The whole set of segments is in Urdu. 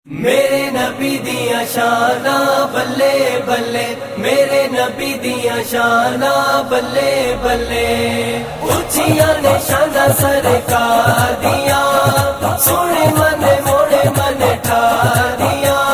میرے نبی دیاں شاناں بلے بلے، میرے نبی دیاں شاناں بلے بلے، اچھیاں نے شاناں سرکار دیاں، سونے من موڑے من ٹھار دیاں،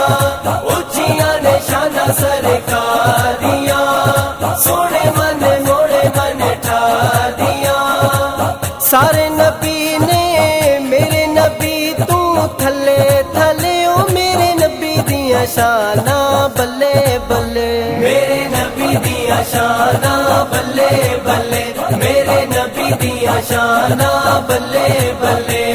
اچھیاں نے شاناں سرکار دیاں، سونے من موڑے من ٹھار دیاں۔ سارے نبی نے میرے نبی تو تھلے تھلے، او میرے نبی دیاں شاناں بلے بلے، میرے نبی دیاں شاناں بلے بلے، میرے نبی دیاں شاناں بلے بلے۔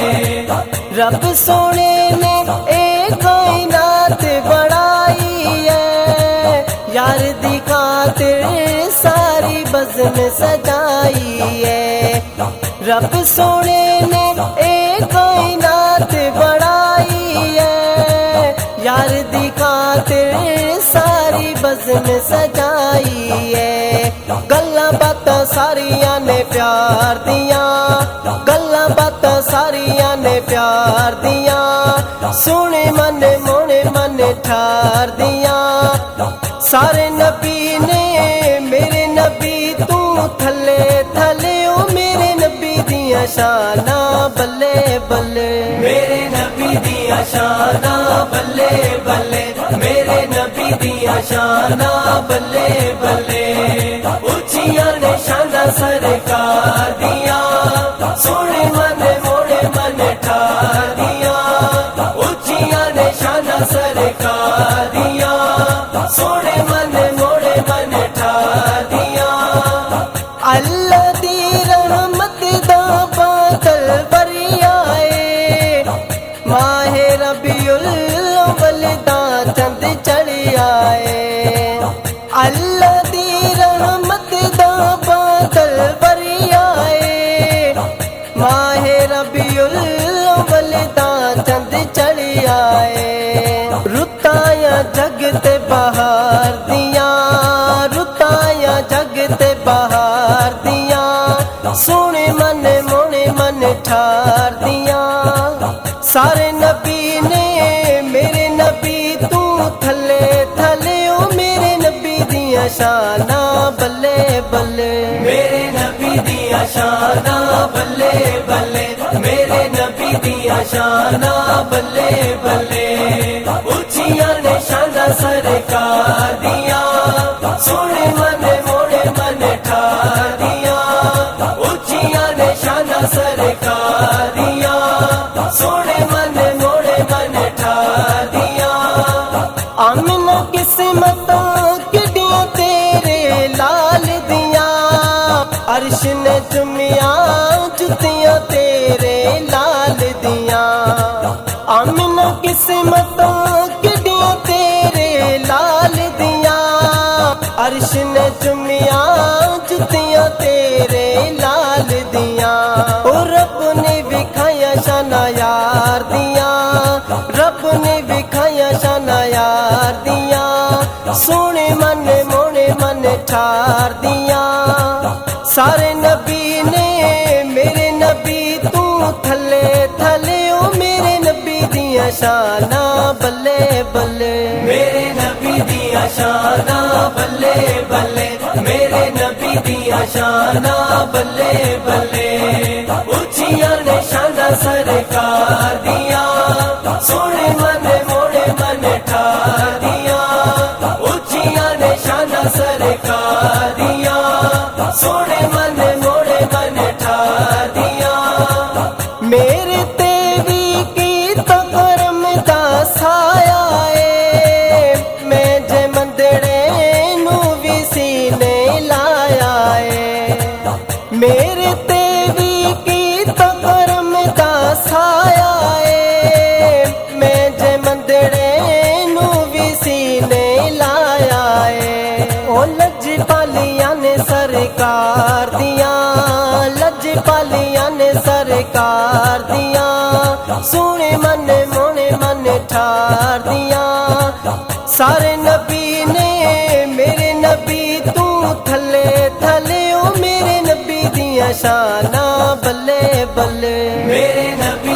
رب سونے نے اے کائنات بڑائی ہے، یار دی خاطر ساری بزم سجائی ہے۔ رب سونے نے اے کائنات بڑائی ہے، یار دی خاطر ساری بزم سجائی ہے۔ گلاں باتاں ساریاں نے پیار دیاں، گلاں باتاں ساریاں نے پیار دیاں، سونے من مونے من ٹھار دیاں۔ سارے نبی نے میرے نبی تو تھلے تھلے، او میرے نبی دیاں شاناں بلے بلے، میرے نبی دیاں شاناں بلے بلے، میرے نبی دیاں شاناں بلے بلے، اچھیاں نے شاناں سرکار دیاں، سونے من موڑے من ٹھار دیاں، اچھیاں نے شاناں سرکار دیاں، سونے من موڑے من ٹھار دیاں۔ اللہ دی رحمت دا بادل بریا اے، ماہ ربیع الاول دا چند چڑھیا اے۔ اللہ دی رحمت دا بادل بریا اے، ماہ ربیع الاول دا چند چڑھیا اے۔ رتاں جگ تے بہار دیاں، رتاں جگ تے بہار دیاں، سونے من مونے من ٹھار دیاں۔ سارے نبی نے میرے نبی تو تھلے تھلے، او میرے نبی دیاں شاناں بلے بلے، میرے نبی دیاں شاناں بلے بلے، میرے نبی دیاں شاناں بلے بلے، اچھیاں نے شاناں سرکار دیاں، سونے من موڑے من ٹھار دیاں، اچھیاں نے شاناں سرکار دیاں، سونے من موڑے من ٹھار دیاں۔ آمنہ قسمتاں کڈیاں تیرے لال دیاں، عرش نے چومیاں جتیاں تیرے لال دیاں۔ آمنہ قسمتاں کڈیاں تیرے لال دیاں، عرش نے چومیاں جتیاں تیرے لال دیاں۔ او رب نے وکھایا شاناں یار دیاں، رب نے وکھایا شاناں یار دیاں، سونے من مونے من ٹھار دیاں۔ سارے نبی نے میرے نبی تو تھلے تھلے، او میرے نبی دیاں شاناں بلے بلے، میرے نبی دیاں شاناں بلے بلے، میرے نبی دیاں شاناں بلے بلے، اچھیاں نے شاناں سرکار دیاں، سونے من موڑے من ٹھار دیاں، اچھیاں نے شاناں سرکار دیاں، سونے من موڑے من ٹھار دیاں۔ میرے تے بھی کیتا کرم دا سایہ اے، میں جے مندڑے نو وی سینے لایا اے۔ میرے تے بھی کیتا کرم دا سایہ اے، میں جے مندڑے نو وی سینے لایا اے۔ او لج پالیاں نے سرکار دیاں، لج پالیاں نے سرکار دیاں، سونے من مونے من ٹھار دیاں۔ سارے نبی نے میرے نبی تو تھلے تھلے، او میرے نبی دیاں شاناں بلے بلے، میرے نبی